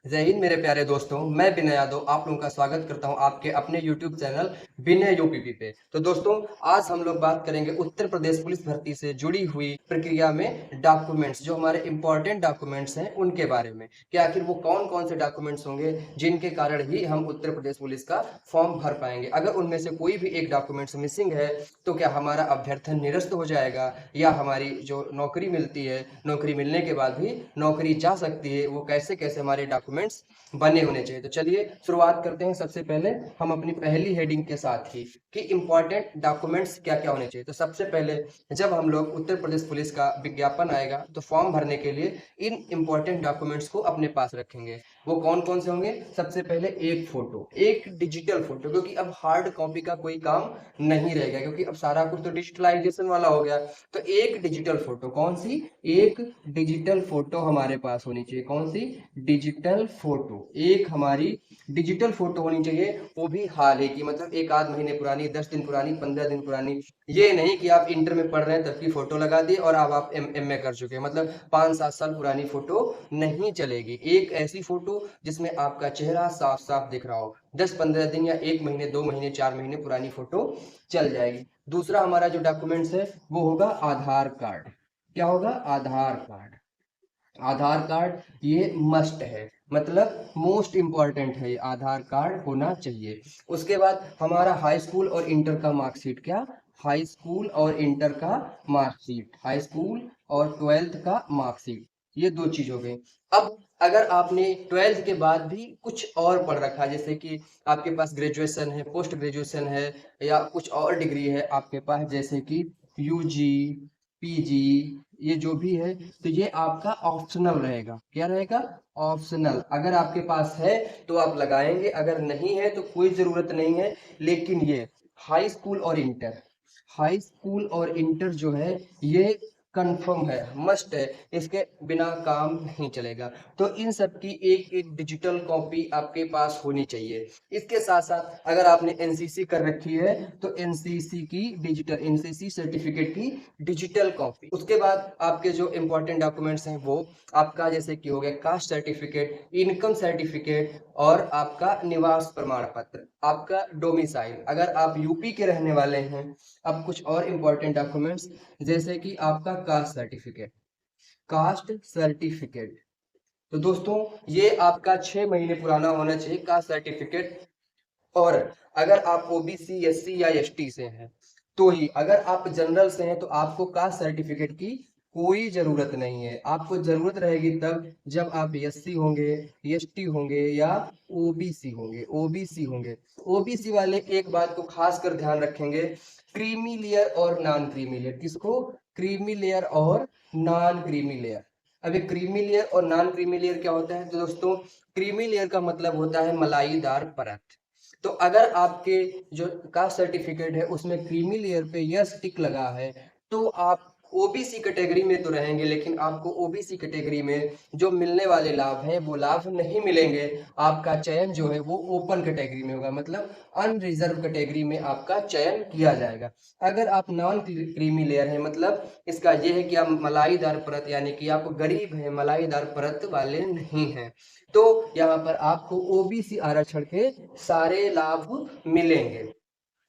जय हिंद मेरे प्यारे दोस्तों। मैं विनय यादव आप लोगों का स्वागत करता हूं आपके अपने YouTube चैनल विनय यूपीपी पे। तो दोस्तों, आज हम लोग बात करेंगे उत्तर प्रदेश पुलिस भर्ती से जुड़ी हुई प्रक्रिया में डॉक्यूमेंट्स, जो हमारे इंपॉर्टेंट डॉक्यूमेंट्स हैं उनके बारे में कि आखिर वो कौन कौन से डॉक्यूमेंट्स होंगे जिनके कारण ही हम उत्तर प्रदेश पुलिस का फॉर्म भर पाएंगे। अगर उनमें से कोई भी एक डॉक्यूमेंट्स मिसिंग है तो क्या हमारा अभ्यर्थन निरस्त हो जाएगा या हमारी जो नौकरी मिलती है, नौकरी मिलने के बाद भी नौकरी जा सकती है, वो कैसे कैसे हमारे डॉक्यूमेंट्स बने होने चाहिए। तो चलिए शुरुआत करते हैं। सबसे पहले हम अपनी पहली हेडिंग के साथ ही कि इंपॉर्टेंट डॉक्यूमेंट्स क्या क्या होने चाहिए। तो सबसे पहले जब हम लोग उत्तर प्रदेश पुलिस का विज्ञापन आएगा तो फॉर्म भरने के लिए इन इंपॉर्टेंट डॉक्यूमेंट्स को अपने पास रखेंगे। वो कौन कौन से होंगे? सबसे पहले एक फोटो, एक डिजिटल फोटो, क्योंकि अब हार्ड कॉपी का कोई काम नहीं रहेगा, क्योंकि अब सारा कुछ तो डिजिटलाइजेशन वाला हो गया। तो एक डिजिटल फोटो, कौन सी? एक डिजिटल फोटो हमारे पास होनी चाहिए। कौन सी? Digital photo. एक हमारी डिजिटल फोटो होनी चाहिए, वो भी हाल ही की, मतलब एक आध महीने पुरानी, 10 दिन पुरानी, 15 दिन पुरानी। ये नहीं कि आप इंटर में पढ़ रहे हैं तब की फोटो लगा दी और अब आप एम ए कर चुके हैं, मतलब 5-7 साल पुरानी फोटो नहीं चलेगी। एक ऐसी फोटो जिसमें आपका चेहरा साफ साफ दिख रहा हो। 10-15 दिन या 1 महीने, 2 महीने, 4 महीने पुरानी फोटो चल जाएगी। दूसरा हमारा जो डॉक्यूमेंट्स है वो होगा आधार कार्ड। क्या होगा? आधार कार्ड। आधार कार्ड ये मस्ट है, मतलब मोस्ट इंपॉर्टेंट है, ये आधार कार्ड होना चाहिए। उसके बाद हमारा हाई स्कूल और इंटर का मार्कशीट। क्या? हाई स्कूल और इंटर का मार्कशीट, हाई स्कूल और 12th का मार्कशीट, ये दो चीज हो गई। अब अगर आपने 12th के बाद भी कुछ और पढ़ रखा, जैसे कि आपके पास ग्रेजुएशन है, पोस्ट ग्रेजुएशन है, या कुछ और डिग्री है आपके पास, जैसे कि यूजी, पीजी, ये जो भी है, तो ये आपका ऑप्शनल रहेगा। क्या रहेगा? ऑप्शनल। अगर आपके पास है तो आप लगाएंगे, अगर नहीं है तो कोई जरूरत नहीं है। लेकिन ये हाई स्कूल और इंटर, हाई स्कूल और इंटर जो है ये कंफर्म है, मस्ट है, इसके बिना काम नहीं चलेगा। तो इन सब की एक एक डिजिटल कॉपी आपके पास होनी चाहिए। इसके साथ साथ अगर आपने एनसीसी कर रखी है तो एनसीसी की डिजिटल, एनसीसी सर्टिफिकेट की डिजिटल कॉपी। उसके बाद आपके जो इंपॉर्टेंट डॉक्यूमेंट्स हैं वो आपका, जैसे कि हो गया कास्ट सर्टिफिकेट, इनकम सर्टिफिकेट और आपका निवास प्रमाण पत्र, आपका डोमिसाइल, अगर आप यूपी के रहने वाले हैं। अब कुछ और इंपॉर्टेंट डॉक्यूमेंट्स, जैसे कि आपका कास्ट सर्टिफिकेट, कास्ट सर्टिफिकेट। तो दोस्तों, ये आपका 6 महीने पुराना होना चाहिए कास्ट सर्टिफिकेट। और अगर आप ओबीसी, एससी या एसटी से हैं तो ही, अगर आप जनरल से हैं तो आपको कास्ट सर्टिफिकेट की कोई जरूरत नहीं है। आपको जरूरत रहेगी तब जब आप एससी होंगे, एसटी होंगे या ओबीसी होंगे, ओबीसी होंगे। ओबीसी वाले एक बात को खास कर ध्यान रखेंगे, क्रीमी लेयर और नॉन क्रीमी लेयर। किसको? क्रीमी लेयर और नॉन क्रीमी लेयर। अब ये क्रीमी लेयर और नॉन क्रीमी लेयर क्या होता है? तो दोस्तों, क्रीमी लेयर का मतलब होता है मलाईदार परत। तो अगर आपके जो कास्ट सर्टिफिकेट है उसमें क्रीमी लेयर पे यस टिक लगा है तो आप ओबीसी कैटेगरी में तो रहेंगे, लेकिन आपको ओबीसी कैटेगरी में जो मिलने वाले लाभ हैं वो लाभ नहीं मिलेंगे। आपका चयन जो है वो ओपन कैटेगरी में होगा, मतलब अनरिजर्व कैटेगरी में आपका चयन किया जाएगा। अगर आप नॉन क्रीमी लेयर है, मतलब इसका यह है कि आप मलाईदार परत, यानी कि आप गरीब हैं, मलाईदार परत वाले नहीं हैं, तो यहाँ पर आपको ओबीसी आरक्षण के सारे लाभ मिलेंगे।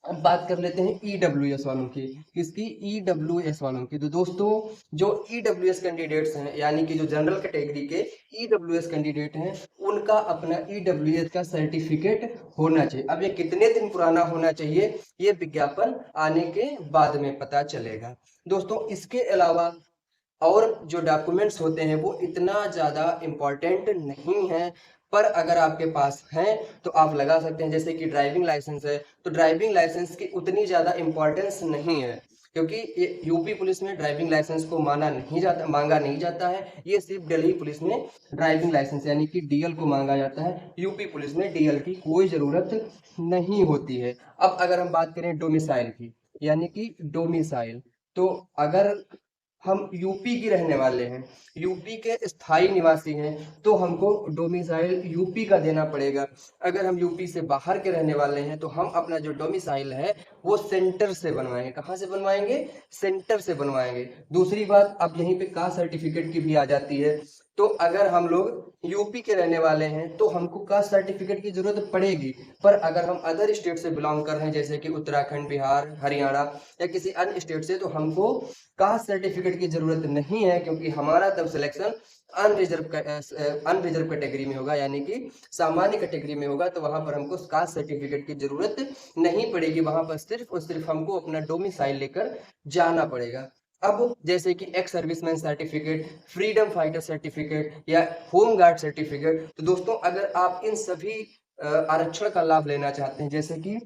अब बात कर लेते हैं ईडब्ल्यूएस वालों की। किसकी? ईडब्ल्यूएस वालों की। तो दोस्तों, जो ईडब्ल्यूएस कैंडिडेट्स हैं, यानी कि जो जनरल कैटेगरी के ईडब्ल्यूएस कैंडिडेट हैं, उनका अपना ईडब्ल्यूएस का सर्टिफिकेट होना चाहिए। अब ये कितने दिन पुराना होना चाहिए ये विज्ञापन आने के बाद में पता चलेगा। दोस्तों, इसके अलावा और जो डॉक्यूमेंट्स होते हैं वो इतना ज़्यादा इम्पोर्टेंट नहीं है, पर अगर आपके पास हैं तो आप लगा सकते हैं। जैसे कि ड्राइविंग लाइसेंस है, तो ड्राइविंग लाइसेंस की उतनी ज़्यादा इम्पोर्टेंस नहीं है, क्योंकि ये यूपी पुलिस में ड्राइविंग लाइसेंस को मांगा नहीं जाता है। ये सिर्फ दिल्ली पुलिस में ड्राइविंग लाइसेंस यानी कि डीएल को मांगा जाता है। यूपी पुलिस में डीएल की कोई ज़रूरत नहीं होती है। अब अगर हम बात करें डोमिसाइल की, यानी कि डोमिसाइल, तो अगर हम यूपी की रहने वाले हैं, यूपी के स्थायी निवासी हैं, तो हमको डोमिसाइल यूपी का देना पड़ेगा। अगर हम यूपी से बाहर के रहने वाले हैं तो हम अपना जो डोमिसाइल है वो सेंटर से बनवाएंगे। कहाँ से बनवाएंगे? सेंटर से बनवाएंगे। दूसरी बात, अब यहीं पे कास्ट सर्टिफिकेट की भी आ जाती है। तो अगर हम लोग यूपी के रहने वाले हैं तो हमको कास्ट सर्टिफिकेट की जरूरत पड़ेगी। पर अगर हम अदर स्टेट से बिलोंग कर रहे हैं जैसे कि उत्तराखंड, बिहार, हरियाणा या किसी अन्य स्टेट से, तो हमको कास्ट सर्टिफिकेट की जरूरत नहीं है, क्योंकि हमारा तब सिलेक्शन अनरिजर्व कैटेगरी में होगा, यानी कि सामान्य कैटेगरी में होगा। तो वहां पर हमको कास्ट सर्टिफिकेट की जरूरत नहीं पड़ेगी, वहां पर सिर्फ और सिर्फ हमको अपना डोमिसाइल लेकर जाना पड़ेगा। अब जैसे कि ex serviceman certificate, freedom fighter certificate या होम गार्ड सर्टिफिकेट, तो दोस्तों अगर आप इन सभी आरक्षण का लाभ लेना चाहते हैं, जैसे कि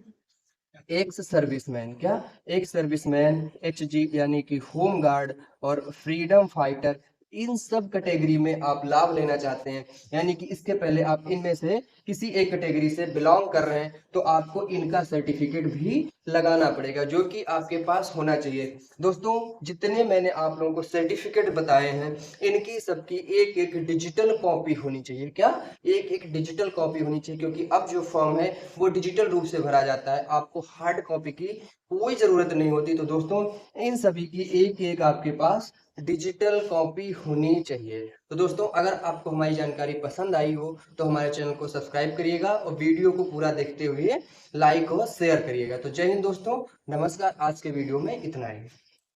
एक्स सर्विसमैन, क्या एक्स सर्विसमैन, एच जी यानी कि होम गार्ड और फ्रीडम फाइटर, इन सब कैटेगरी में आप लाभ लेना चाहते हैं, यानी कि इसके पहले आप इनमें से किसी एक कैटेगरी से बिलोंग कर रहे हैं, तो आपको इनका सर्टिफिकेट भी लगाना पड़ेगा, जो कि आपके पास होना चाहिए। दोस्तों जितने मैंने आप लोगों को सर्टिफिकेट बताए हैं, इनकी सबकी एक एक डिजिटल कॉपी होनी चाहिए। क्या? एक एक डिजिटल कॉपी होनी चाहिए, क्योंकि अब जो फॉर्म है वो डिजिटल रूप से भरा जाता है, आपको हार्ड कॉपी की कोई जरूरत नहीं होती। तो दोस्तों इन सभी की एक एक आपके पास डिजिटल कॉपी होनी चाहिए। तो दोस्तों अगर आपको हमारी जानकारी पसंद आई हो तो हमारे चैनल को सब्सक्राइब करिएगा और वीडियो को पूरा देखते हुए लाइक और शेयर करिएगा। तो जय हिंद दोस्तों, नमस्कार। आज के वीडियो में इतना ही।